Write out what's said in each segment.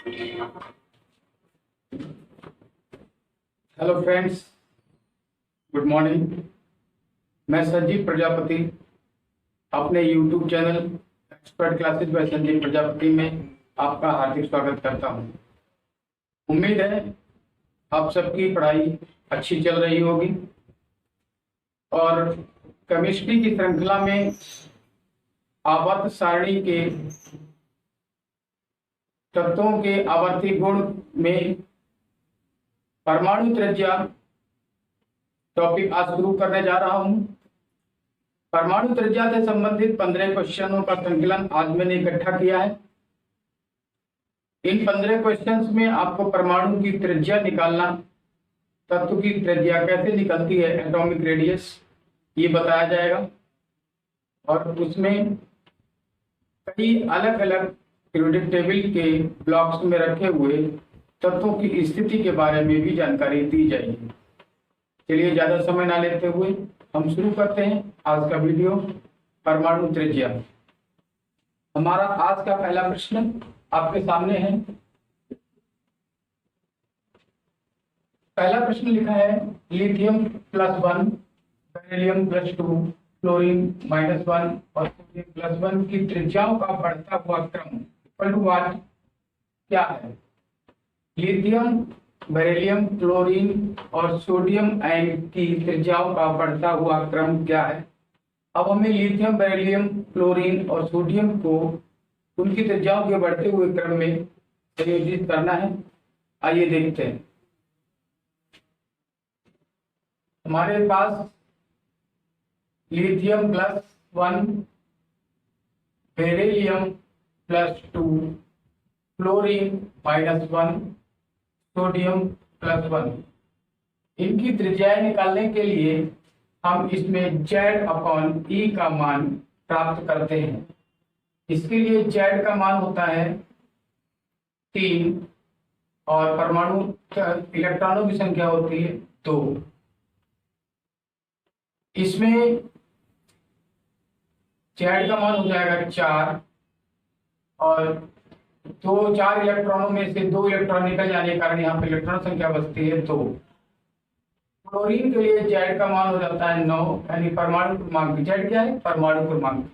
Hello friends, good morning. मैं संजीव प्रजापति अपने YouTube channel expert classes bye Sanjeev Prajapati में आपका हार्दिक स्वागत करता हूं। उम्मीद है आप सबकी पढ़ाई अच्छी चल रही होगी और केमिस्ट्री की श्रृंखला में आवर्त सारणी के तत्वों के आवर्ती गुण में परमाणु त्रिज्या टॉपिक आज शुरू करने जा रहा हूं। परमाणु त्रिज्या से संबंधित 15 क्वेश्चनों का संकलन आज मैंने इकट्ठा किया है। इन 15 क्वेश्चंस में आपको परमाणु की त्रिज्या निकालना, तत्व की त्रिज्या कैसे निकलती है, एटॉमिक रेडियस, ये बताया जाएगा और उसमें कई अलग अलग पीरियोडिक टेबल के ब्लॉक्स में रखे हुए तत्वों की स्थिति के बारे में भी जानकारी दी जाएगी। चलिए ज्यादा समय ना लेते हुए हम शुरू करते हैं आज का वीडियो। परमाणु त्रिज्या। हमारा आज का पहला प्रश्न आपके सामने है। पहला प्रश्न लिखा है लिथियम +1, बेरिलियम +2, फ्लोरीन -1 और सोडियम +1 की त्रिज्याओं का बढ़ता हुआ क्रम वाट क्या है। लिथियम, बेरिलियम, क्लोरीन और सोडियम आयन की त्रिज्याओं का बढ़ता हुआ क्रम क्या है। अब हमें लिथियम, बेरिलियम, क्लोरीन और सोडियम को उनकी त्रिज्याओं के बढ़ते हुए क्रम में संयोजित करना है। आइए देखते हैं। हमारे पास लिथियम +1, बेरिलियम +2, फ्लोरीन -1, सोडियम +1, इनकी त्रिज्याएं निकालने के लिए हम इसमें Z/E का मान प्राप्त करते हैं। इसके लिए Z का मान होता है 3 और परमाणु इलेक्ट्रॉनों की संख्या होती है 2। इसमें Z का मान हो जाएगा 4 और 4 इलेक्ट्रॉनों में से 2 इलेक्ट्रॉन निकल जाने के कारण यहाँ पे इलेक्ट्रॉन संख्या बचती है 2। क्लोरीन के लिए Z का मान हो जाता है 9, यानी परमाणु क्रमांक। Z क्या है? परमाणु क्रमांक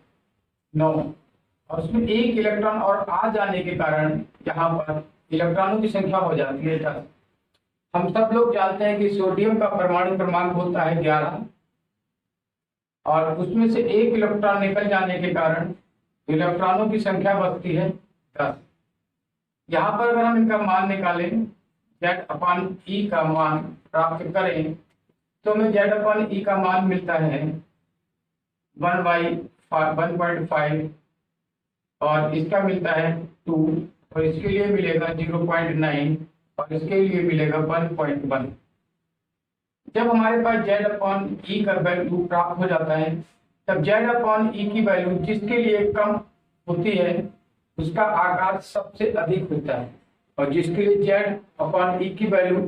9 और उसमें 1 इलेक्ट्रॉन और आ जाने के कारण यहाँ पर इलेक्ट्रॉनों की संख्या हो जाती है 10। हम सब लोग जानते हैं कि सोडियम का परमाणु क्रमांक होता है 11 और उसमें से 1 इलेक्ट्रॉन निकल जाने के कारण इलेक्ट्रॉनों की संख्या बचती है 10। यहाँ पर अगर हम इनका मान निकालें, Z/E का मान प्राप्त करें तो हमें Z/E का मान मिलता है 1/1.5 और इसका मिलता है 2 और इसके लिए मिलेगा 0.9 और इसके लिए मिलेगा 1.1। जब हमारे पास Z/E का वैल्यू प्राप्त हो जाता है तब Z/E की वैल्यू जिसके लिए कम होती है उसका आकार सबसे अधिक होता है और जिसके लिए Z/E की वैल्यू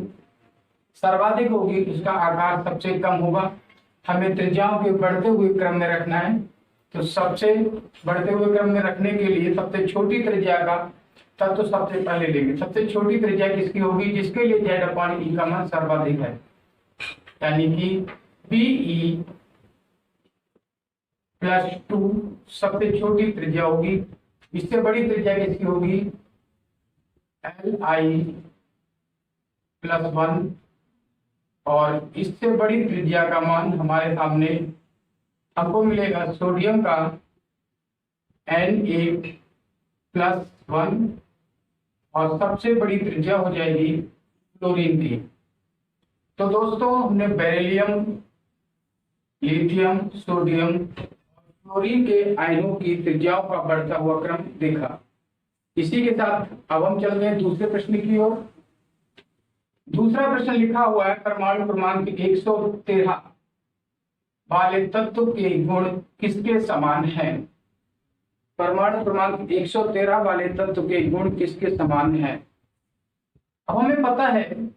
सर्वाधिक होगी उसका आकार सबसे कम होगा। हमें त्रिज्याओं के बढ़ते हुए क्रम में रखना है, तो सबसे बढ़ते हुए क्रम में रखने के लिए सबसे छोटी त्रिज्या का तत्व सबसे पहले लेंगे। सबसे छोटी त्रिज्या किसकी होगी? जिसके लिए Z/E का मान सर्वाधिक है, यानी कि Be +2 सबसे छोटी त्रिज्या होगी। इससे बड़ी त्रिज्या किसकी होगी? Li +1 और इससे बड़ी त्रिज्या का मान हमारे सामने हमको मिलेगा सोडियम का Na+1 और सबसे बड़ी त्रिज्या हो जाएगी क्लोरीन की। तो दोस्तों हमने बेरिलियम, लिथियम, सोडियम, क्लोरीन के आयनों की त्रिज्याओं का बढ़ता हुआ क्रम देखा। इसी के साथ अब हम चलते हैं दूसरे प्रश्न की ओर। दूसरा प्रश्न लिखा हुआ है परमाणु क्रमांक 113 वाले तत्व के गुण किसके समान हैं। परमाणु क्रमांक 113 वाले तत्व के गुण किसके समान हैं। अब हमें पता है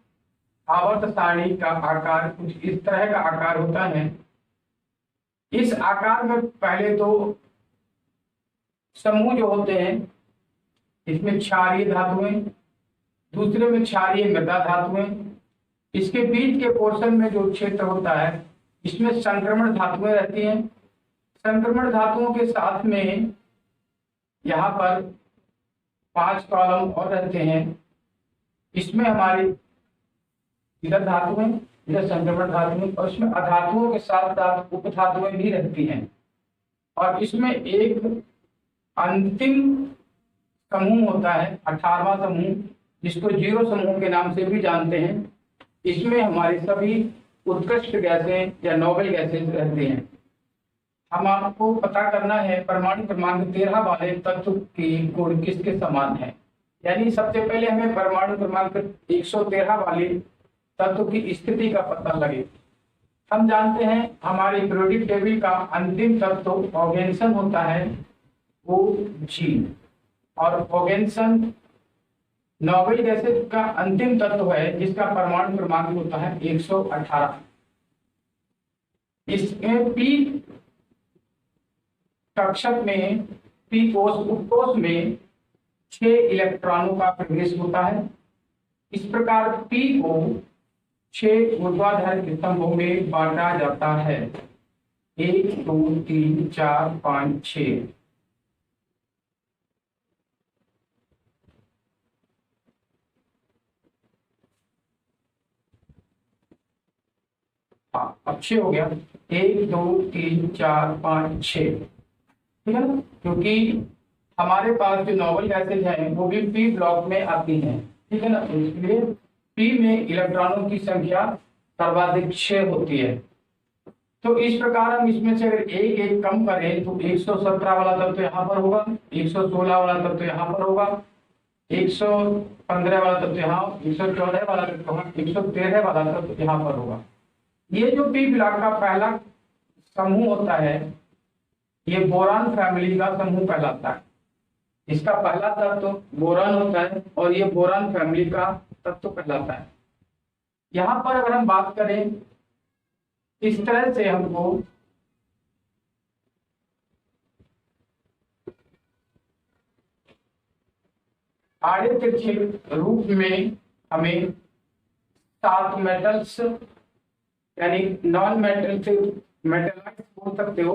आवर्त सारणी का आकार कुछ इस तरह का आकार होता है। इस आकार में पहले तो समूह जो होते हैं इसमें क्षारीय धातुएं दूसरे में क्षारीय मृदा धातुएं। इसके बीच के पोर्शन में जो क्षेत्र होता है इसमें संक्रमण धातुएं रहती हैं। संक्रमण धातुओं के साथ में यहाँ पर 5 कॉलम और रहते हैं। इसमें हमारी इधर धातुएं, इधर संक्रमण धातुएं, और इसमें अधातुओं के साथ साथ उपधातुएं भी रहती हैं। और इसमें एक अंतिम समूह होता है, 18वां समूह, जिसको जीरो समूह के नाम से भी जानते हैं। इसमें हमारी सभी उत्कृष्ट गैसें या नोबेल गैसें रहती हैं। हम आपको पता करना है परमाणु क्रमांक 13 वाले तत्व की गुण किसके समान है। यानी सबसे पहले हमें परमाणु क्रमांक 113 वाले तत्व की स्थिति का पता लगे। हम जानते हैं हमारी पीरियोडिक टेबल का अंतिम तत्व ऑर्गेन्सन होता है, OG, और ऑर्गेन्सन नोबेल गैसेज का अंतिम तत्व है जिसका परमाणु क्रमांक होता है 118। इसमें पी कक्षक में, पी कोष उपकोष में 6 इलेक्ट्रॉनों का प्रवेश होता है। इस प्रकार पी को 6 ऊर्ध्वाधर स्तंभों में बांटा जाता है, 1 2 3 4 5 6। अब 6 हो गया, 1 2 3 4 5 6, ठीक है ना। क्योंकि हमारे पास जो नोबेल गैसेज हैं वो भी पी ब्लॉक में आती हैं, ठीक है ना। तो इसलिए पी में इलेक्ट्रॉनों की संख्या सर्वाधिक 6 होती है। तो इस प्रकार हम इसमें से अगर एक एक कम करें तो 117 वाला तत्व यहाँ पर होगा, 116 वाला तत्व यहाँ पर होगा, 115 वाला तत्व यहाँ, 114 वाला तत्व यहाँ, 113 वाला तत्व यहाँ पर होगा। ये जो पी ब्लॉक का पहला समूह होता है ये बोरान फैमिली का समूह कहलाता है। इसका पहला तत्व बोरान होता है और ये बोरान फैमिली का तत्व कहलाता है। यहाँ पर अगर हम बात करें इस तरह से हमको आड़े तिरछे रूप में हमें 7 मेटल्स यानी नॉन मेटल से मेटलाइट बोल सकते हो,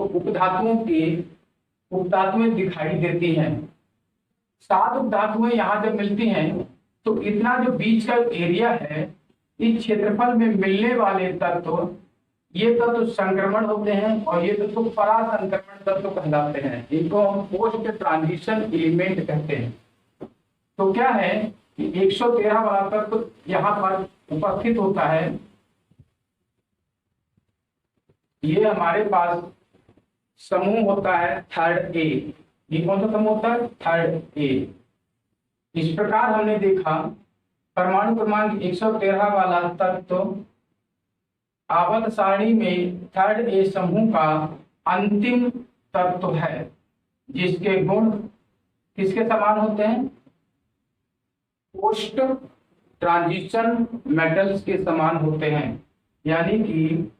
उपधातुएं दिखाई देती हैं। 7 उपधातुएं यहाँ जब मिलती हैं तो इतना जो बीच का एरिया है इस क्षेत्रफल में मिलने वाले तत्व, ये तत्व संक्रमण होते हैं और ये तत्व परासंक्रमण तत्व कहलाते हैं। इनको हम पोस्ट ट्रांजिशन एलिमेंट कहते हैं। तो क्या है कि 113 वाला तत्व यहाँ पर उपस्थित होता है। ये हमारे पास समूह होता है थर्ड ए। ये कौन सा समूह होता है? Third A. इस प्रकार हमने देखा परमाणु क्रमांक 113 वाला तत्व आवर्त सारणी में थर्ड ए समूह का अंतिम तत्व है, जिसके गुण किसके समान होते हैं? पोस्ट ट्रांजिशन मेटल्स के समान होते हैं। यानी कि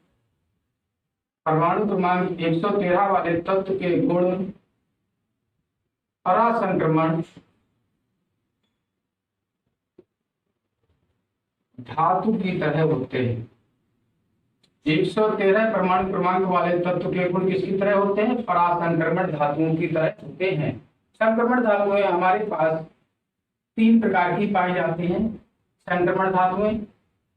परमाणु क्रमांक 113 वाले तत्व के गुण परासंक्रमण धातु की तरह होते हैं। 113 परमाणु क्रमांक वाले तत्व के गुण किसकी तरह होते हैं? परासंक्रमण धातुओं की तरह होते हैं। संक्रमण धातुएं हमारे पास 3 प्रकार की पाई जाती हैं। संक्रमण धातुएं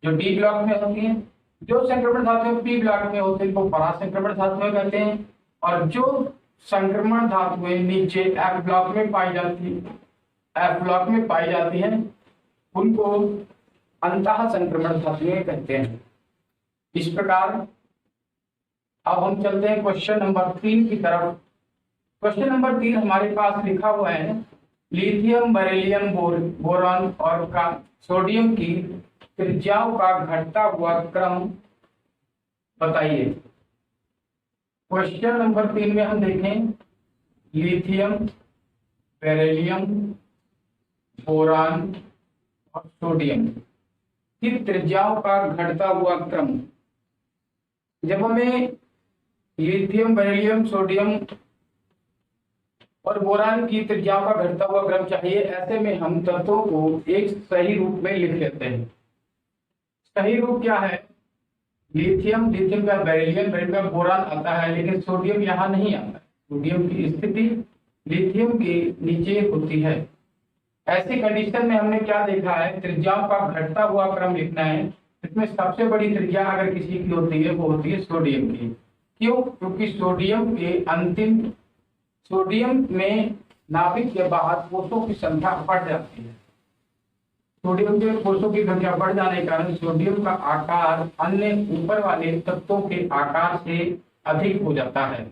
जो डी ब्लॉक में होती हैं, जो संक्रमण धातुएं पी ब्लॉक में होते हैं वो परासंक्रमण धातुएं कहते हैं, और जो संक्रमण धातुएं नीचे एफ ब्लॉक में पाई जाती हैं उनको अंतः संक्रमण धातुएं कहते हैं। इस प्रकार अब हम चलते हैं क्वेश्चन नंबर 3 की तरफ। क्वेश्चन नंबर 3 हमारे पास लिखा हुआ है लिथियम, बेरिलियम, बोरॉन और सोडियम की त्रिज्याओं का घटता हुआ क्रम बताइए। क्वेश्चन नंबर 3 में हम देखें लिथियम, बेरिलियम, बोरान और सोडियम की त्रिज्याओं का घटता हुआ क्रम। जब हमें लिथियम, बेरिलियम, सोडियम और बोरान की त्रिज्याओं का घटता हुआ क्रम चाहिए। ऐसे में हम तत्वों को एक सही रूप में लिख लेते हैं। सही रूप क्या है? लिथियम, लिथियम का बेरिलियम, बेरिलियम का बोरान आता है, लेकिन सोडियम यहाँ नहीं आता। सोडियम की स्थिति लिथियम के नीचे होती है। ऐसी कंडीशन में हमने क्या देखा है, त्रिज्याओं का घटता हुआ क्रम लिखना है। इसमें सबसे बड़ी त्रिज्या अगर किसी की होती है वो होती है सोडियम की। क्यों? क्योंकि सोडियम में नाभिक के बाद कोषों की संख्या बढ़ जाती है। सोडियम के कोषों की संख्या बढ़ जाने के कारण सोडियम का आकार अन्य ऊपर वाले तत्वों के आकार से अधिक हो जाता है।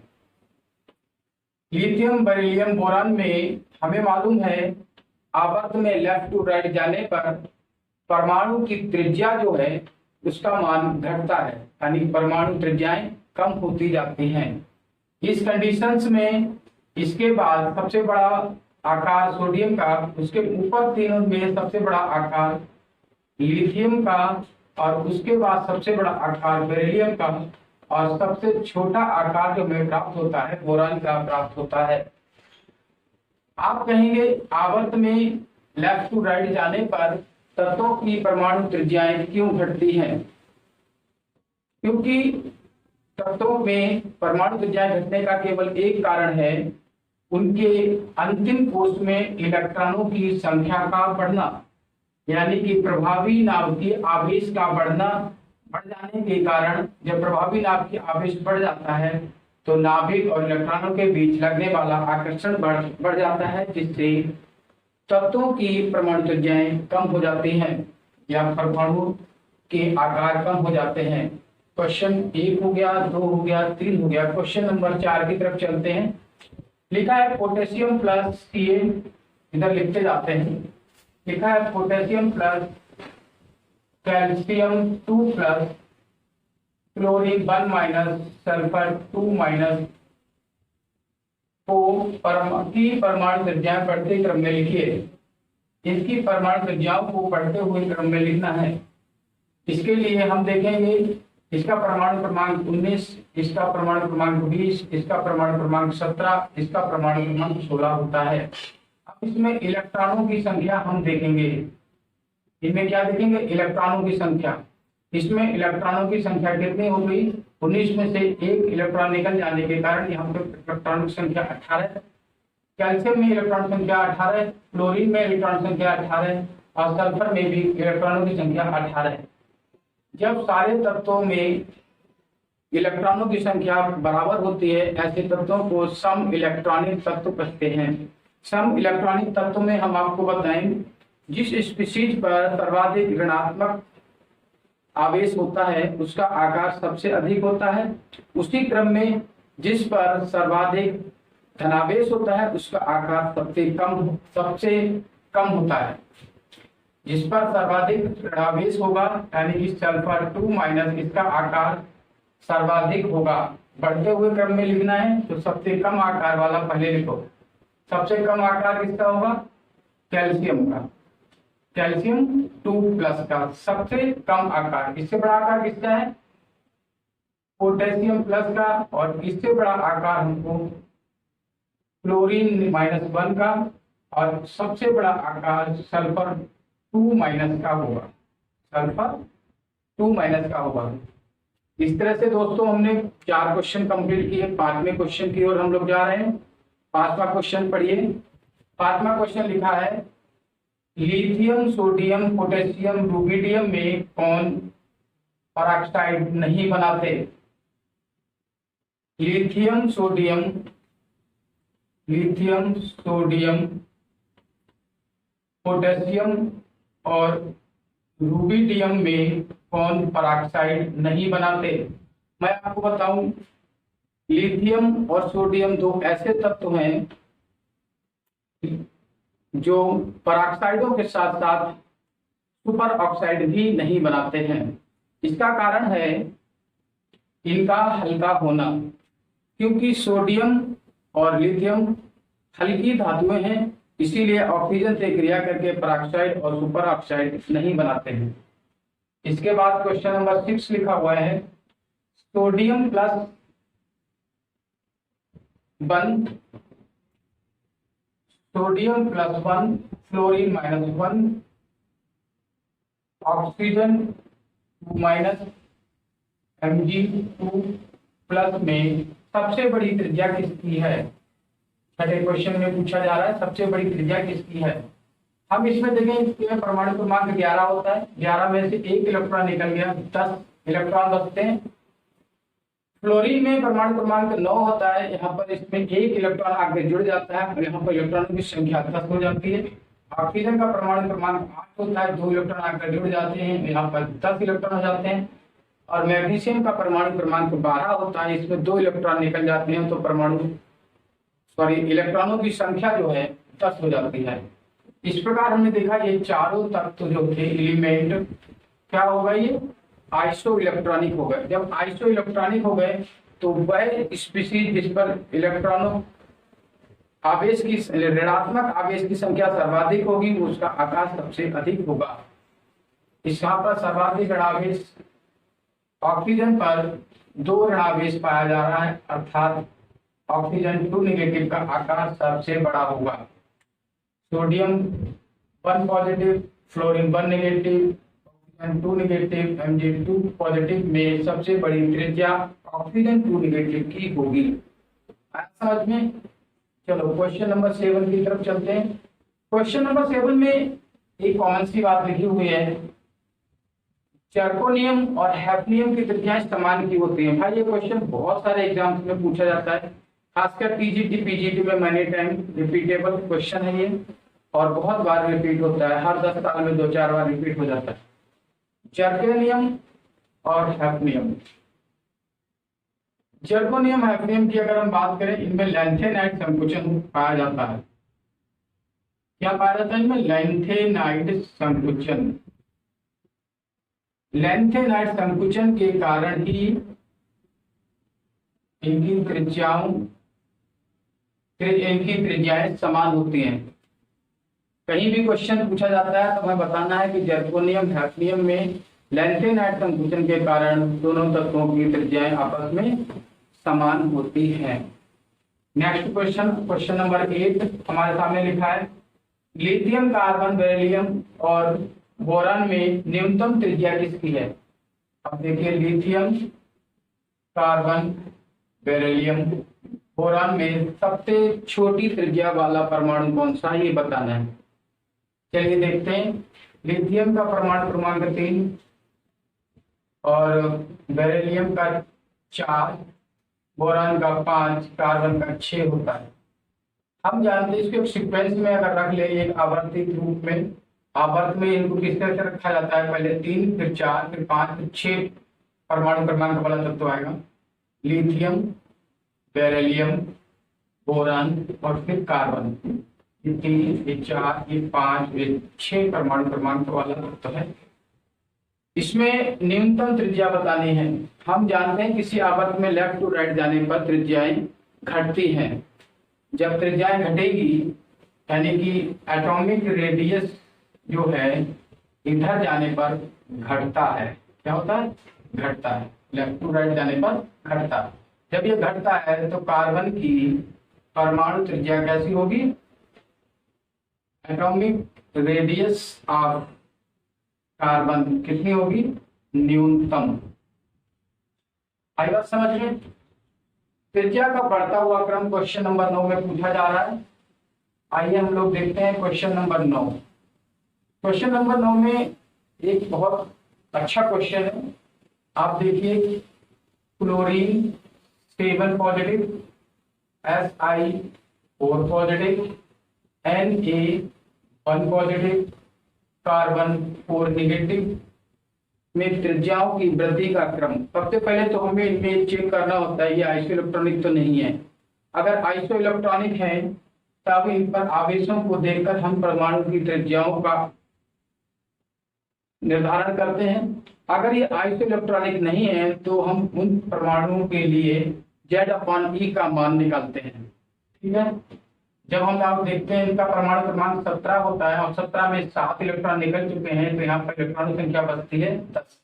लिथियम, बेरिलियम, बोरान में हमें मालूम है आवर्त में लेफ्ट टू राइट जाने पर परमाणु की त्रिज्या जो है उसका मान घटता है, यानी परमाणु त्रिज्याएं कम होती जाती हैं। इस कंडीशंस में इसके बाद सबसे बड़ा आकार सोडियम का, उसके ऊपर तीनों में सबसे बड़ा आकार लिथियम का, और उसके बाद सबसे बड़ा आकार बेरिलियम का, और सबसे छोटा आकार जो हमें प्राप्त होता है बोरान का प्राप्त होता है। आप कहेंगे आवर्त में लेफ्ट टू राइट जाने पर तत्वों की परमाणु त्रिज्याएं क्यों घटती हैं? क्योंकि तत्वों में परमाणु त्रिज्याएं घटने का केवल एक कारण है, उनके अंतिम कोष में इलेक्ट्रॉनों की संख्या का बढ़ना, यानी कि प्रभावी नाभिकीय आवेश का बढ़ जाने के कारण जब प्रभावी नाभिकीय आवेश बढ़ जाता है तो नाभिक और इलेक्ट्रॉनों के बीच लगने वाला आकर्षण बढ़ जाता है, जिससे तत्वों की परमाणु त्रिज्याएं कम हो जाती हैं या परमाणु के आकार कम हो जाते हैं। क्वेश्चन 1 हो गया, 2 हो गया, 3 हो गया। क्वेश्चन नंबर 4 की तरफ चलते हैं। लिखा है पोटेशियम प्लस Ca, इधर लिखते जाते हैं। लिखा है potassium plus calcium 2 plus chlorine 1 minus sulphur 2 minus को परमाणु त्रिज्याएं बढ़ते क्रम में लिखिए। इसकी परमाणु त्रिज्याओं को बढ़ते हुए क्रम में लिखना है। इसके लिए हम देखेंगे इसका परमाणु क्रमांक 19, इसका परमाणु क्रमांक 20, इसका परमाणु क्रमांक 17, इसका परमाणु क्रमांक 16 होता है। अब इसमें इलेक्ट्रॉनों की संख्या हम देखेंगे। इनमें क्या देखेंगे? इलेक्ट्रॉनों की संख्या। इसमें इलेक्ट्रॉनों की संख्या कितनी हो गई? 19 में से एक इलेक्ट्रॉन निकल जाने के कारण यहाँ पे इलेक्ट्रॉनों की संख्या 18 है। कैल्शियम में इलेक्ट्रॉन संख्या 18 है, क्लोरीन में इलेक्ट्रॉन संख्या 18 है, और सल्फर में भी इलेक्ट्रॉनों की संख्या 18 है। जब सारे तत्वों में इलेक्ट्रॉनों की संख्या बराबर होती है, ऐसे तत्वों को सम इलेक्ट्रॉनिक तत्व कहते हैं। सम इलेक्ट्रॉनिक तत्व में हम आपको बताएं, जिस स्पीशीज पर सर्वाधिक ऋणात्मक आवेश होता है उसका आकार सबसे अधिक होता है। उसी क्रम में जिस पर सर्वाधिक धनावेश होता है उसका आकार सबसे कम होता है। जिस पर सर्वाधिक ऋणावेश होगा, यानी कि सल्फर 2 माइनस, इसका आकार सर्वाधिक होगा। बढ़ते हुए क्रम में लिखना है तो सबसे कम आकार वाला पहले लिखो। सबसे कम आकार किसका होगा? कैल्शियम का। कैल्शियम 2 प्लस का सबसे कम आकार। इससे बड़ा आकार किसका है? पोटेशियम प्लस का। और इससे बड़ा आकार हमको क्लोरीन -1 का, और सबसे बड़ा आकार सल्फर 2 माइनस का होगा। सल्फर 2 माइनस का होगा। इस तरह से दोस्तों हमने 4 क्वेश्चन कंप्लीट किए। 5वें क्वेश्चन की ओर हम लोग जा रहे हैं। 5वां क्वेश्चन पढ़िए। 5वां क्वेश्चन लिखा है, लिथियम, सोडियम, पोटेशियम, रुबिडियम में कौन परऑक्साइड नहीं बनाते? लिथियम, सोडियम, पोटेशियम और रुबिडियम में कौन परऑक्साइड नहीं बनाते? मैं आपको बताऊं, लिथियम और सोडियम 2 ऐसे तत्व हैं जो परऑक्साइडों के साथ साथ सुपर ऑक्साइड भी नहीं बनाते हैं। इसका कारण है इनका हल्का होना, क्योंकि सोडियम और लिथियम हल्की धातुएं हैं, इसीलिए ऑक्सीजन से क्रिया करके परऑक्साइड और सुपर ऑक्साइड नहीं बनाते हैं। इसके बाद क्वेश्चन नंबर 6 लिखा हुआ है, sodium plus 1 sodium +1, fluorine -1, oxygen 2- Mg2+ में सबसे बड़ी त्रिज्या किसकी है? छठे क्वेश्चन में पूछा जा रहा है सबसे बड़ी त्रिज्या किसकी है। हम इसमें देखें, इसमें परमाणु क्रमांक 11 होता है, 11 में से एक इलेक्ट्रॉन निकल गया, 10 इलेक्ट्रॉन बचते हैं। फ्लोरीन में परमाणु क्रमांक 9 होता है, यहाँ पर इसमें एक इलेक्ट्रॉन आगे जुड़ जाता है और यहाँ पर इलेक्ट्रॉनों की संख्या 10 हो जाती है। ऑक्सीजन का परमाणु क्रमांक 8 होता है, 2 इलेक्ट्रॉन आगे जुड़ जाते हैं, यहाँ पर 10 इलेक्ट्रॉन हो जाते हैं। और मैग्नीशियम का परमाणु क्रमांक 12 होता है, इसमें 2 इलेक्ट्रॉन निकल जाते हैं, तो इलेक्ट्रॉनों की संख्या जो है 10 हो जाती है। इस प्रकार हमने देखा ये चारों तत्व जो थे एलिमेंट, क्या होगा, ये आइसो इलेक्ट्रॉनिक हो गए। जब आइसो इलेक्ट्रॉनिक हो गए तो वह स्पीशीज जिस पर इलेक्ट्रॉनों आवेश की ऋणात्मक आवेश की संख्या सर्वाधिक होगी उसका आकार सबसे अधिक होगा। इस यहाँ पर सर्वाधिक ऋणावेश ऑक्सीजन पर 2 ऋणावेश पाया जा रहा है, अर्थात ऑक्सीजन 2 नेगेटिव का आकार सबसे बड़ा होगा। Sodium 1 positive, fluorine 1 negative, oxygen 2 negative, Mg2 positive में सबसे बड़ी त्रिज्या ऑक्सीजन 2 नेगेटिव की होगी। आया समझ में? चलो क्वेश्चन नंबर 7 की तरफ चलते हैं। क्वेश्चन नंबर 7 में एक कॉमन सी बात लिखी हुई है, जर्कोनियम और हैफनियम की त्रिज्याएं समान की होती हैं। भाई ये क्वेश्चन बहुत सारे एग्जाम्स में पूछा जाता है, खासकर टीजीटी पीजीटी में मैनी टाइम रिपीटेबल क्वेश्चन है ये, और बहुत बार रिपीट होता है, हर 10 साल में 2-4 बार रिपीट हो जाता है। जर्कोनियम और हैफनियम, जर्कोनियम हैफनियम की अगर हम बात करें, इनमें लैंथेनाइट संकुचन पाया जाता है। क्या पाया जाता है इनमें? लैंथेनाइट संकुचन। लैंथेनाइट संकुचन के कारण ही इनकी त्रिज्याएं समान होती हैं। कहीं भी क्वेश्चन पूछा जाता है तो हमें बताना है कि जर्कोनियम हैफनियम में लैंथेनाइट संकुचन के कारण दोनों तत्वों की त्रिज्याएं आपस में समान होती हैं। नेक्स्ट क्वेश्चन, क्वेश्चन नंबर 8 हमारे सामने लिखा है, लिथियम, कार्बन, बेरिलियम और बोरान में न्यूनतम त्रिज्या किसकी है? अब देखिए, लिथियम, कार्बन, बेरिलियम, बोरान में सबसे छोटी त्रिज्या वाला परमाणु कौन सा, ये बताना है। चलिए देखते हैं। लिथियम का परमाणु क्रमांक 3 और बेरिलियम का 4, बोरान का 5, कार्बन का 6 होता है। हम जानते हैं इसको एक सीक्वेंस में अगर रख ले, एक आवर्ती रूप में, आवर्त में इनको किस तरह से रखा जाता है, पहले 3, फिर 4, फिर 5, फिर 6 परमाणु क्रमांक वाला तत्व आएगा। लिथियम, बेरिलियम, बोरान और फिर कार्बन, ये 3, ये 4, ये 5, ये 6 परमाणु क्रमांक वाला तत्व है। इसमें न्यूनतम त्रिज्या बतानी है। हम जानते हैं किसी आवर्त में लेफ्ट टू राइट जाने पर त्रिज्याएं घटती हैं। जब त्रिज्याएं घटेगी यानी कि एटॉमिक रेडियस जो है इधर जाने पर घटता है। क्या होता है? घटता है। लेफ्ट टू राइट जाने पर घटता है। जब ये घटता है तो कार्बन की परमाणु त्रिज्या कैसी होगी? एटॉमिक रेडियस ऑफ कार्बन कितनी होगी? न्यूनतम। आई बात समझ में? त्रिज्या का बढ़ता हुआ क्रम क्वेश्चन नंबर 9 में पूछा जा रहा है। आइए हम लोग देखते हैं क्वेश्चन नंबर 9। क्वेश्चन नंबर 9 में एक बहुत अच्छा क्वेश्चन है। आप देखिए, chlorine 7 positive, Si 4 positive, Na 1 positive, carbon 4 negative में त्रिज्याओं की वृद्धि का क्रम। सबसे पहले तो हमें इनमें चेक करना होता है ये आइसो इलेक्ट्रॉनिक तो नहीं है। अगर आइसो इलेक्ट्रॉनिक है तब इन पर आवेशों को देखकर हम परमाणु की त्रिज्याओं का निर्धारण करते हैं। अगर ये आइसो इलेक्ट्रॉनिक नहीं है तो हम उन परमाणुओं के लिए Z/E का मान निकालते हैं। ठीक है, जब हम आप देखते हैं इनका परमाणु क्रमांक 17 होता है और 17 में 7 इलेक्ट्रॉन निकल चुके हैं तो यहाँ पर इलेक्ट्रॉन संख्या बचती है 10।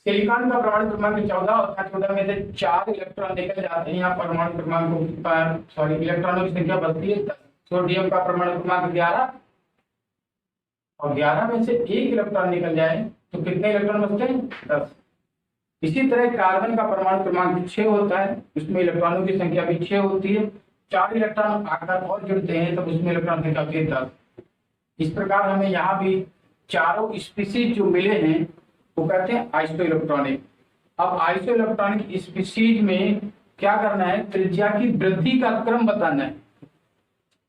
सिलिकॉन का परमाणु क्रमांक 14 होता है, 14 में से 4 इलेक्ट्रॉन निकल जाते हैं, यहाँ परमाणु क्रमांक इलेक्ट्रॉनों की संख्या बचती है 10। सोडियम का परमाणु क्रमांक 11 और 11 में से एक इलेक्ट्रॉन निकल जाए तो कितने इलेक्ट्रॉन बचते हैं? 10। इसी तरह कार्बन का परमाणु क्रमांक 6 होता है, उसमें इलेक्ट्रॉनों की संख्या भी 6 होती है। 4 इलेक्ट्रॉन आकर और जुड़ते हैं तब उसमें इलेक्ट्रॉन संख्या होती है 10। इस प्रकार हमें यहाँ भी चारों स्पीसीज जो मिले हैं वो कहते हैं आइसो इलेक्ट्रॉनिक। अब आइसो इलेक्ट्रॉनिक स्पीसीज में क्या करना है? त्रिज्या की वृद्धि का क्रम बताना है।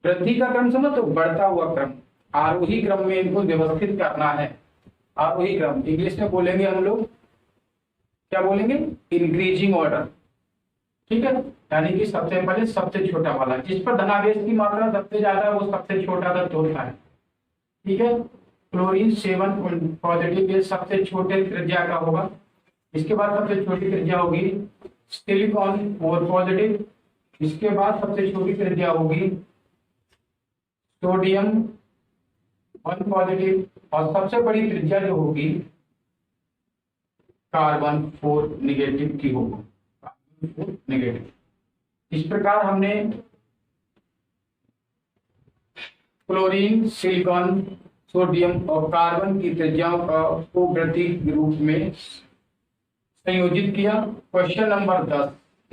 वृद्धि का क्रम समझ तो बढ़ता हुआ क्रम, आरोही क्रम में इनको व्यवस्थित करना है। आरोही क्रम इंग्लिश में बोलेंगे हम लोग, क्या बोलेंगे? Increasing order. ठीक है, यानी कि सबसे पहले सबसे छोटा वाला, जिस पर धनावेश की मात्रा सबसे ज्यादा है वो सबसे छोटा तत्व होता है। ठीक है, क्लोरीन 7 पॉजिटिव, ये सबसे छोटे त्रिज्या का होगा। इसके बाद सबसे छोटी त्रिज्या होगी सिलिकॉन 4 पॉजिटिव। इसके बाद सबसे छोटी त्रिज्या होगी सोडियम 1 पॉजिटिव और सबसे बड़ी त्रिज्या जो होगी कार्बन 4 निगेटिव की होगी। Carbon 4 negative. इस प्रकार हमने क्लोरीन, सिलिकॉन, सोडियम और कार्बन की त्रिज्याओं को वृद्धि रूप में संयोजित किया। क्वेश्चन नंबर 10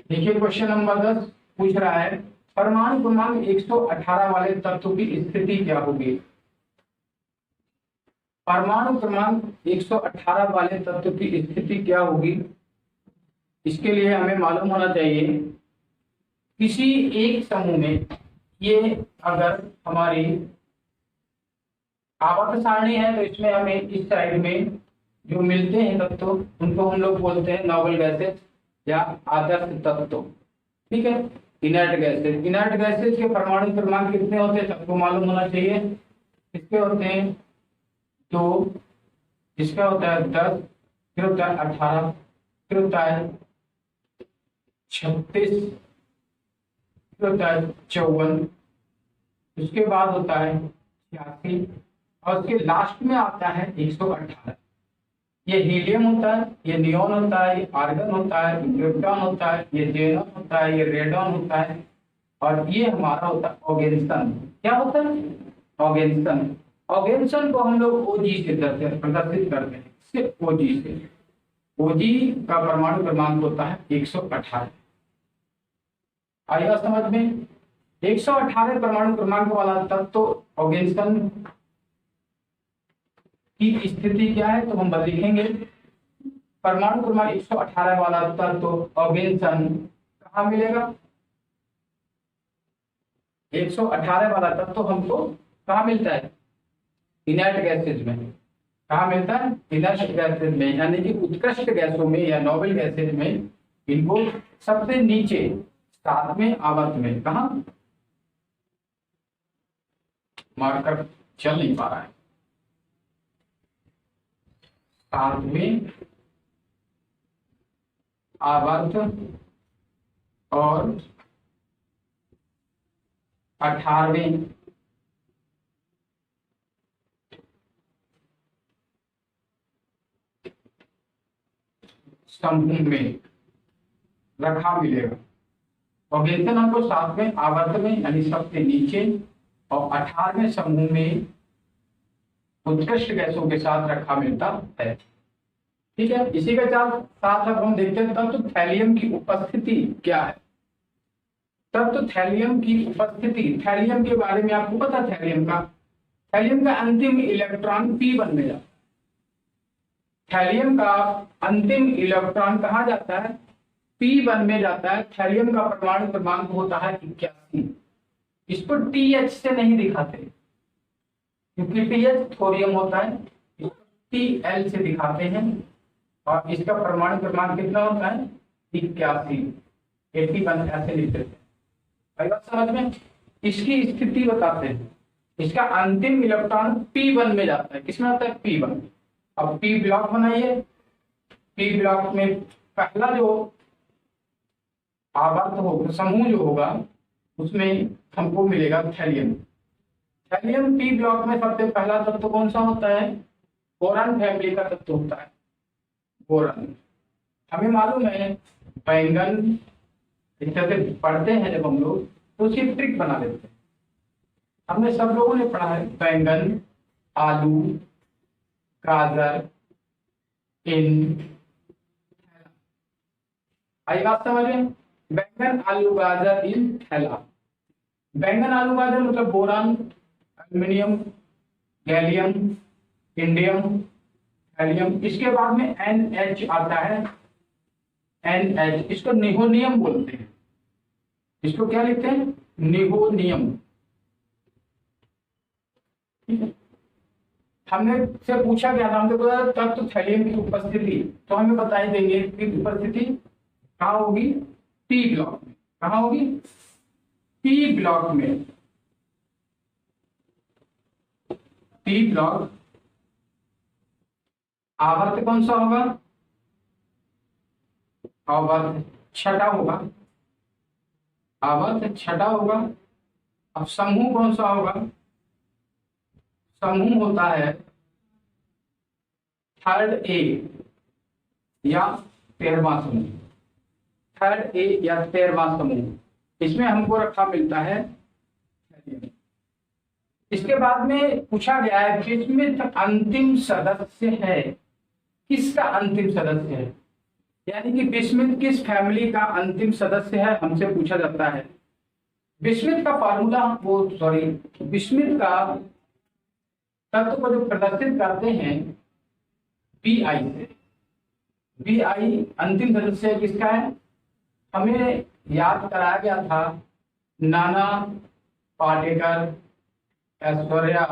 देखिए, क्वेश्चन नंबर 10 पूछ रहा है परमाणु क्रमांक 118 वाले तत्व की स्थिति क्या होगी? परमाणु क्रमांक 118 वाले तत्व की स्थिति क्या होगी? इसके लिए हमें मालूम होना चाहिए किसी एक समूह में, ये अगर हमारी आवर्त सारणी है तो इसमें हमें इस साइड में जो मिलते हैं तत्व उनको हम लोग बोलते हैं नोबल गैसेज या आदर्श तत्व। ठीक है, इनर्ट गैसेज। इनर्ट गैसेज के परमाणु क्रमांक कितने होते हैं सबको मालूम होना चाहिए। इसके होते हैं 2, इसका होता है 10, फिर होता है 18, फिर होता है 36, फिर होता है 54, उसके बाद होता है 86 और उसके लास्ट में आता है 118। ये हीलियम होता है, ये नियोन होता है, ये आर्गन होता है, ये क्रिप्टॉन होता है, ये जेनॉन होता है, ये रेडॉन होता है और ये हमारा होता है ऑर्गेन्सन। क्या होता है? ऑर्गेन्सन। ऑर्गेन्सन को हम लोग ओजी से प्रदर्शित करते हैं, इससे ओजी से। ओजी का परमाणु क्रमांक होता है 118। आएगा समझ में? 118 परमाणु क्रमांक वाला तत्व ऑर्गेन्सन की स्थिति क्या है तो हम लिखेंगे परमाणु क्रमांक 118 वाला तत्व ऑर्गेन्सन कहाँ मिलेगा? 118 वाला तत्व हमको कहाँ मिलता है? इनर्ट गैसेज में। कहाँ मिलता है? इनर्ट गैसेज में, यानी कि उत्कृष्ट गैसों में या नोबल गैसेज में। इनको सबसे नीचे 7वें आवर्त में। कहाँ? मार्कर चल नहीं पा रहा है। 7वें आवर्त और 18वें समूह में रखा मिलेगा। ऑर्गेन्सन हमको 7वें आवर्त में यानी सबसे नीचे और 18वें समूह में उत्कृष्ट गैसों के साथ रखा मिलता है। ठीक है, इसी के साथ अब हम देखते हैं तत्व थैलियम की उपस्थिति क्या है। तत्व थैलियम की उपस्थिति, थैलियम के बारे में आपको पता? थैलियम का अंतिम इलेक्ट्रॉन P1 में जाता है। थैलियम का अंतिम इलेक्ट्रॉन कहाँ जाता है? P1 में जाता है। थैलियम का परमाणु क्रमांक होता है 81। इसको TH से नहीं दिखाते क्योंकि TH थोरियम होता है, इसको TL से दिखाते हैं और इसका परमाणु क्रमांक कितना होता है? 81, 81 ऐसे लिखते हैं। बात समझ में? इसकी स्थिति बताते हैं। इसका अंतिम इलेक्ट्रॉन P1 में जाता है। किसमें आता है? P1। अब P ब्लॉक बनाइए। P ब्लॉक में पहला जो आवर्त होगा, समूह जो होगा, उसमें हमको मिलेगा थैलियम। थैलियम P ब्लॉक में सबसे पहला तत्व कौन सा होता है? बोरान फैमिली का तत्व होता है, बोरान। हमें मालूम है बैंगन इस तरह से पढ़ते हैं जब हम लोग तो उसकी ट्रिक बना लेते हैं। हमने सब लोगों ने पढ़ा है बैंगन, आलू, गाजर, इन। आई बात समझ में? बैंगन, आलू, गाजर, इन, थैला। बैंगन, आलू, गाजर मतलब boron, aluminium, gallium, indium, gallium. इसके बाद में NH आता है, NH। इसको निहोनियम बोलते हैं। इसको क्या लिखते हैं? निहोनियम। हमने से पूछा गया था, हमने बोला तत्व थैलियम की उपस्थिति, तो हमें बताई देंगे कि उपस्थिति कहाँ होगी? पी ब्लॉक में। कहाँ होगी? पी ब्लॉक में। P block. आवर्त कौन सा होगा? आवर्त छठा होगा। आवर्त छठा होगा। अब समूह कौन सा होगा? समूह होता है थर्ड ए या 13वां समूह। थर्ड ए या 13वां समूह, इसमें हमको रखा मिलता है। इसके बाद में पूछा गया है विस्मित अंतिम सदस्य है। किसका अंतिम सदस्य है? यानी कि विस्मित किस फैमिली का अंतिम सदस्य है, हमसे पूछा जाता है। विस्मित का फार्मूला, विस्मित का तत्व को जो प्रदर्शित करते हैं BI से। BI अंतिम सदस्य किसका है? हमें याद कराया गया था नाना पाटेकर, ऐश्वर्या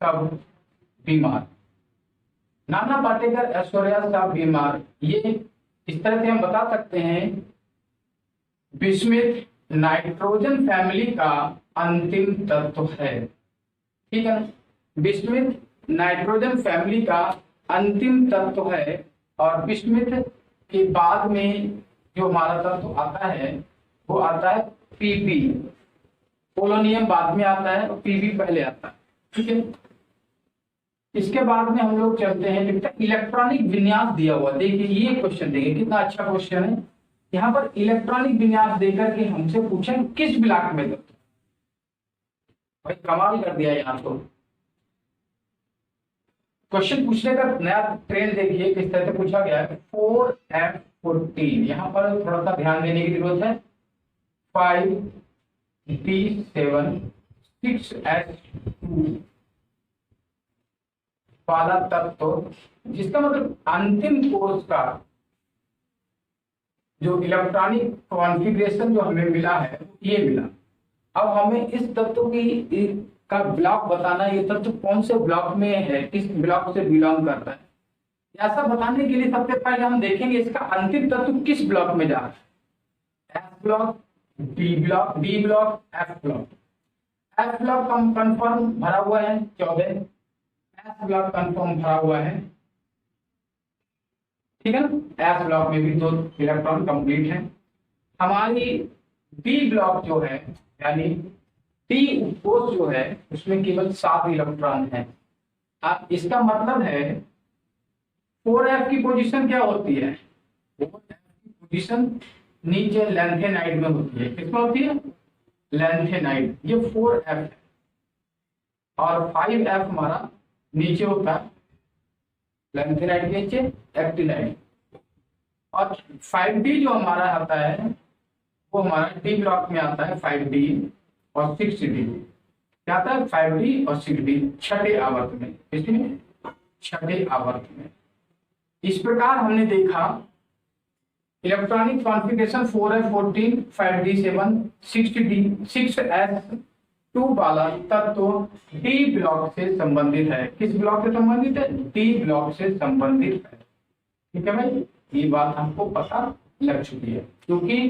सब बीमार। नाना पाटेकर, ऐश्वर्या सब बीमार। ये इस तरह से हम बता सकते हैं विस्मित नाइट्रोजन फैमिली का अंतिम तत्व है। ठीक है ना? विस्मित नाइट्रोजन फैमिली का अंतिम तत्व है। और विस्मित के बाद में जो हमारा तत्व आता है वो आता है PP। पोलोनियम बाद में आता है और PP पहले आता है। ठीक है। इसके बाद में हम लोग चलते हैं, लिखते हैं इलेक्ट्रॉनिक विन्यास दिया हुआ। देखिए ये क्वेश्चन देखिए कितना अच्छा क्वेश्चन है। यहाँ पर इलेक्ट्रॉनिक विन्यास देकर के हमसे पूछें किस ब्लॉक में तत्व। भाई कमाल कर दिया यहाँ तो। क्वेश्चन पूछने का नया ट्रेंड देखिए किस तरह से पूछा गया है। 4F14, यहाँ पर थोड़ा सा ध्यान देने की जरूरत है। 5D7 6H2 वाला तत्व, जिसका मतलब अंतिम कोर्स का जो इलेक्ट्रॉनिक कॉन्फ़िगरेशन जो हमें मिला है ये मिला। अब हमें इस तत्व की का ब्लॉक बताना, ये तत्व कौन से ब्लॉक में है, किस ब्लॉक से बिलोंग करता है। ऐसा बताने के लिए सबसे पहले हम देखेंगे इसका अंतिम तत्व किस ब्लॉक में जा रहा है। S block, D block, D block, F block. F block confirm भरा हुआ है 14। एस ब्लॉक कंफर्म भरा हुआ है। ठीक है ना? एस ब्लॉक में भी 2 इलेक्ट्रॉन कंप्लीट है। हमारी बी ब्लॉक जो है यानी टी उपकोष जो है उसमें केवल 7 इलेक्ट्रॉन है। अब इसका मतलब है 4F की पोजीशन क्या होती है? 4F की पोजीशन नीचे लैंथेनाइड में होती है। किसमें होती है? लैंथेनाइड। ये 4F है और 5F हमारा नीचे होता है लैंथेनाइड के नीचे एक्टिनाइड। और 5D जो हमारा आता है वो हमारा डी ब्लॉक में आता है। 5D और 6D क्या आता है? 5D और 6D छठे आवर्त में। इसमें छठे आवर्त में। इस प्रकार हमने देखा electronic configuration 4F14 5D7 6S2 वाला तत्व डी ब्लॉक से संबंधित है। किस ब्लॉक से संबंधित है? डी ब्लॉक से संबंधित है। ठीक है भाई, ये बात हमको पता लग चुकी है। क्योंकि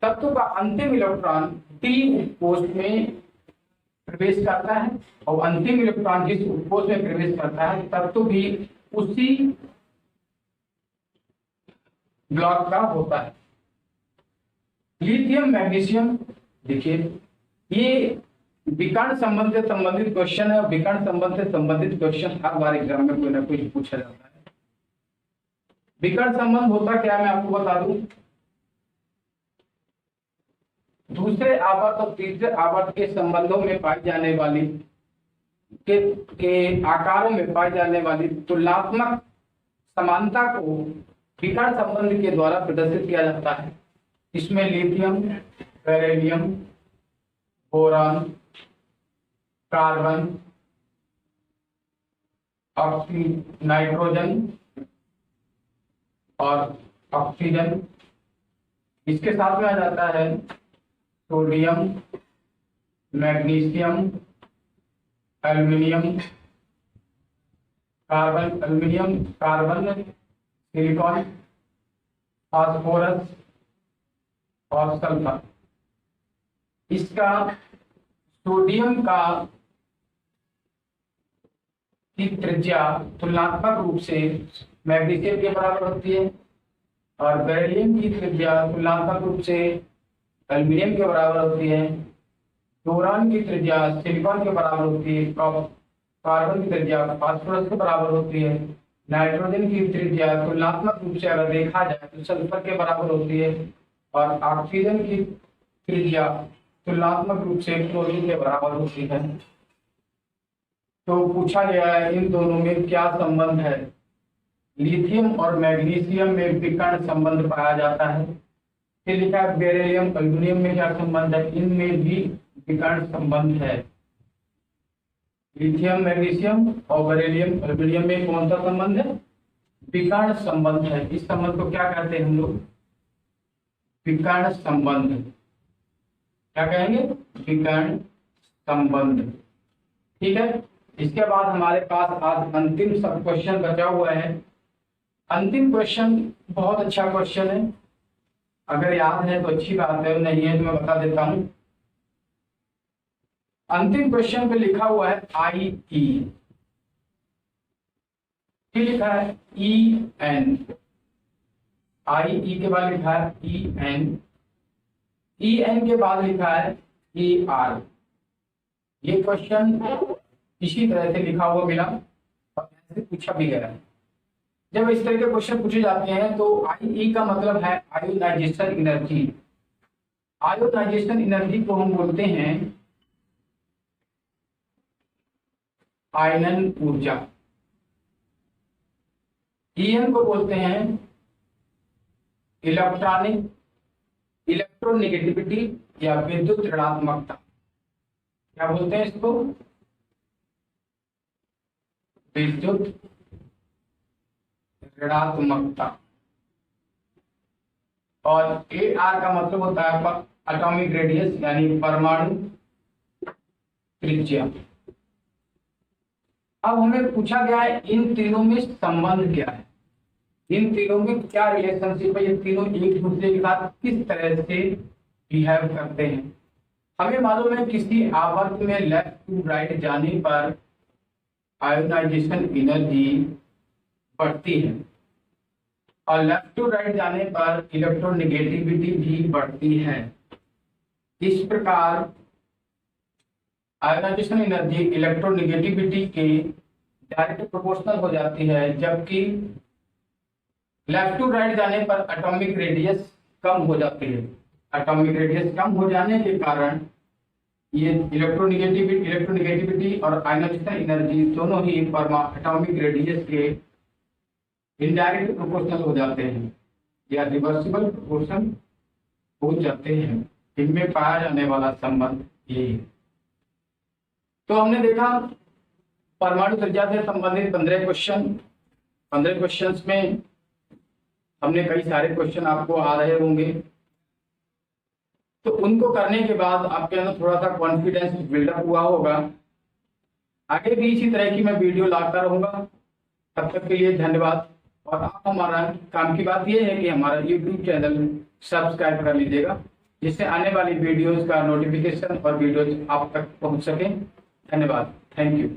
तत्व का अंतिम इलेक्ट्रॉन डी उपकोष में प्रवेश करता है और अंतिम इलेक्ट्रॉन जिस उपकोष में प्रवेश करता है तत्व भी उसी ब्लॉक का होता है। लिथियम मैग्नीशियम, देखिए ये विकर्ण संबंध से संबंधित क्वेश्चन है। विकर्ण संबंध से संबंधित क्वेश्चन हर बार एग्जाम में कोई ना कोई पूछा जाता है। विकर्ण संबंध होता क्या, मैं आपको बता दूं। दूसरे आवर्त और तीसरे आवर्त के संबंधों में पाई जाने वाली के आकारों में पाई जाने वाली तुलनात्मक समानता को विकर्ण संबंध के द्वारा प्रदर्शित किया जाता है। इसमें lithium, beryllium, boron, carbon, nitrogen और ऑक्सीजन, इसके साथ में आ जाता है sodium, magnesium, aluminium, carbon, silicon, phosphorus और सल्फर। इसका सोडियम का की त्रिज्या तुलनात्मक रूप से मैग्नीशियम के बराबर होती है और बेरिलियम की त्रिज्या तुलनात्मक रूप से एल्युमिनियम के बराबर होती है। बोरान की त्रिज्या सिलिकॉन के बराबर होती है। कार्बन की त्रिज्या फास्फोरस के बराबर होती है। नाइट्रोजन की त्रिज्या तुलनात्मक रूप से अगर देखा जाए तो सल्फर के बराबर होती है और ऑक्सीजन की त्रिज्या तुलनात्मक रूप से क्लोरीन के बराबर होती है। तो पूछा गया है इन दोनों में क्या संबंध है। लिथियम और मैग्नीशियम में विकर्ण संबंध पाया जाता है। फिर लिखा है बेरिलियम एल्युमिनियम में क्या संबंध है, इनमें भी विकर्ण संबंध है। लिथियम मैग्नीशियम और बेरिलियम एल्युमिनियम में कौन सा संबंध है, विकर्ण संबंध है। इस संबंध को क्या कहते हैं हम लोग, विकर्ण संबंध। क्या कहेंगे, विकर्ण संबंध। ठीक है, इसके बाद हमारे पास आज अंतिम सब क्वेश्चन बचा हुआ है। अंतिम क्वेश्चन बहुत अच्छा क्वेश्चन है, अगर याद है तो अच्छी बात है, नहीं है तो मैं बता देता हूं। अंतिम क्वेश्चन पे लिखा हुआ है आई ई, फिर लिखा है ई एन, आई ई के बाद लिखा है ई एन, ई एन के बाद लिखा है ई आर। ये क्वेश्चन इसी तरह से लिखा हुआ मिला और ऐसे पूछा भी गया है। जब इस तरह के क्वेश्चन पूछे जाते हैं तो आई ई का मतलब है आयोनाइजेशन एनर्जी। आयोनाइजेशन एनर्जी को हम बोलते हैं आयनन ऊर्जा। ईएन को बोलते हैं इलेक्ट्रोनेगेटिविटी या विद्युत ऋणात्मकता। क्या बोलते हैं इसको, विद्युत ऋणात्मकता। और ए आर का मतलब होता है एटॉमिक रेडियस यानी परमाणु त्रिज्या। अब हमें पूछा गया है इन तीनों में संबंध क्या है, इन तीनों में क्या रिलेशनशिप है, ये तीनों एक दूसरे के साथ किस तरह से बिहेव करते हैं। हमें मालूम है किसी आवर्त में लेफ्ट टू राइट जाने पर आयोनाइजेशन एनर्जी बढ़ती है और लेफ्ट टू राइट जाने पर इलेक्ट्रोनेगेटिविटी भी बढ़ती है। इस प्रकार आयोनाइजेशन एनर्जी इलेक्ट्रोनेगेटिविटी के डायरेक्ट प्रोपोर्शनल हो जाती है, जबकि लेफ्ट टू राइट जाने पर एटॉमिक रेडियस कम हो जाती है। एटॉमिक रेडियस कम हो जाने के कारण ये इलेक्ट्रोनेगेटिविटी और आयोनाइजेशन एनर्जी दोनों ही एटॉमिक रेडियस के इनडायरेक्ट प्रोपोर्शनल हो जाते हैं या रिवर्सिबल प्रोपोर्शन हो जाते हैं। इनमें पाया जाने वाला संबंध यही है। तो हमने देखा परमाणु त्रिज्या से संबंधित 15 क्वेश्चन। 15 क्वेश्चंस में हमने कई सारे क्वेश्चन आपको आ रहे होंगे, तो उनको करने के बाद आपके अंदर थोड़ा सा कॉन्फिडेंस बिल्डअप हुआ होगा। आगे भी इसी तरह की मैं वीडियो लाता रहूंगा। तब तक के लिए धन्यवाद। और आप हमारा काम की बात यह है कि हमारा YouTube चैनल सब्सक्राइब कर लीजिएगा, जिससे आने वाली वीडियोस का नोटिफिकेशन और वीडियोज आप तक पहुंच सके। धन्यवाद, थैंक यू।